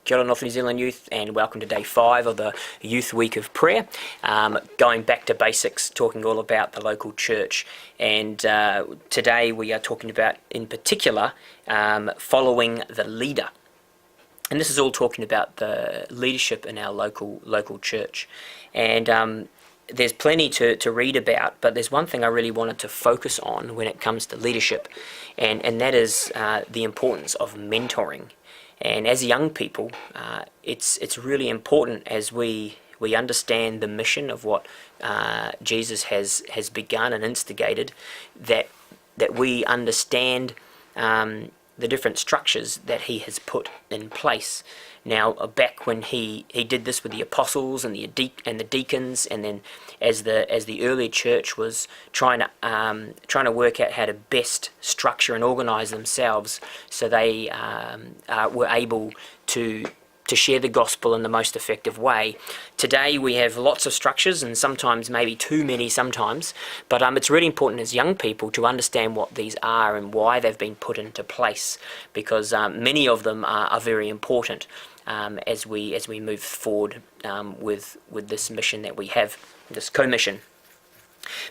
Kia ora North New Zealand Youth, and welcome to day 5 of the Youth Week of Prayer. Going back to basics, talking all about the local church. And today we are talking about, in particular, following the leader. And this is all talking about the leadership in our local church. And there's plenty to read about, but there's one thing I really wanted to focus on when it comes to leadership, and that is the importance of mentoring. And as young people, it's really important as we understand the mission of what Jesus has begun and instigated, that we understand the different structures that he has put in place. Now, back when he did this with the apostles and the deacons, and then as the early church was trying to work out how to best structure and organise themselves, so they were able to share the gospel in the most effective way. Today we have lots of structures, and sometimes maybe too many sometimes, but it's really important as young people to understand what these are and why they've been put into place, because many of them are very important as we move forward with this mission that we have, this co-mission.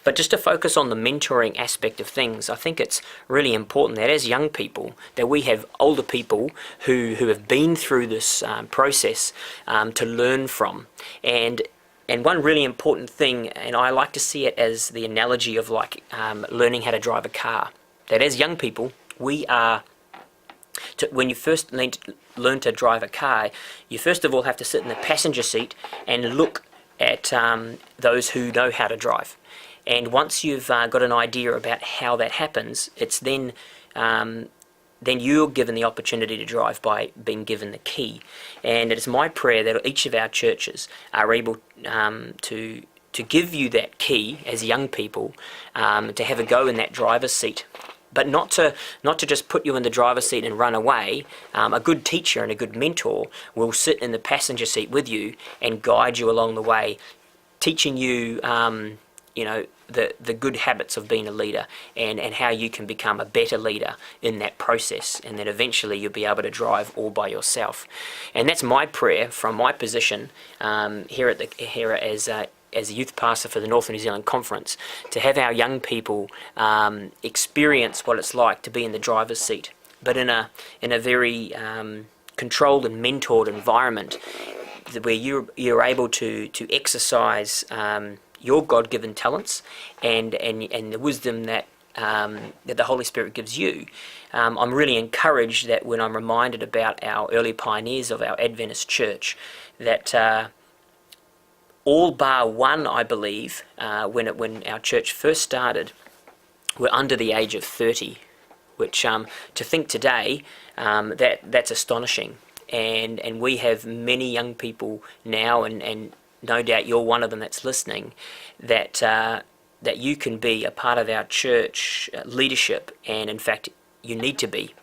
But just to focus on the mentoring aspect of things, I think it's really important that as young people, that we have older people who have been through this process to learn from. And one really important thing, and I like to see it as the analogy of like learning how to drive a car, that as young people, we are, when you first learn to drive a car, you first of all have to sit in the passenger seat and look at those who know how to drive. And once you've got an idea about how that happens, it's then you're given the opportunity to drive by being given the key. And it is my prayer that each of our churches are able to give you that key as young people, to have a go in that driver's seat. But not to just put you in the driver's seat and run away. A good teacher and a good mentor will sit in the passenger seat with you and guide you along the way, teaching you, the good habits of being a leader, and how you can become a better leader in that process, and then eventually you'll be able to drive all by yourself. And that's my prayer from my position here as a youth pastor for the North New Zealand Conference, to have our young people experience what it's like to be in the driver's seat, but in a very controlled and mentored environment, where you're able to exercise your God-given talents and the wisdom that the Holy Spirit gives you. I'm really encouraged that when I'm reminded about our early pioneers of our Adventist church, that all bar one, I believe, when our church first started, were under the age of 30, which to think today, that's astonishing. And we have many young people now, and no doubt you're one of them that's listening, that you can be a part of our church leadership, and in fact you need to be.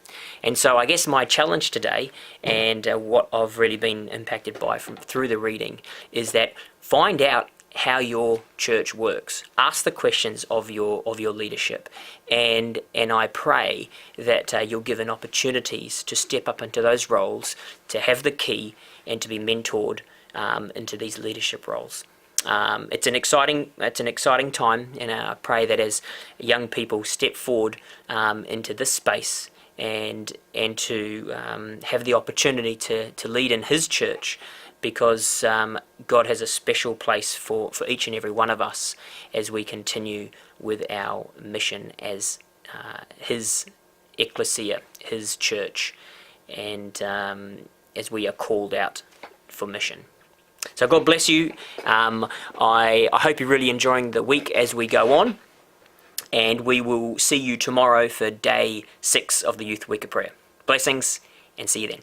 And so I guess my challenge today, and what I've really been impacted by through the reading, is that find out how your church works. Ask the questions of your leadership, and I pray that you're given opportunities to step up into those roles, to have the key, and to be mentored into these leadership roles. It's an exciting time, and I pray that as young people step forward into this space and to have the opportunity to lead in his church, because God has a special place for each and every one of us as we continue with our mission as his ecclesia, his church, and as we are called out for mission. So God bless you. I hope you're really enjoying the week as we go on, and we will see you tomorrow for day 6 of the Youth Week of Prayer. Blessings, and see you then.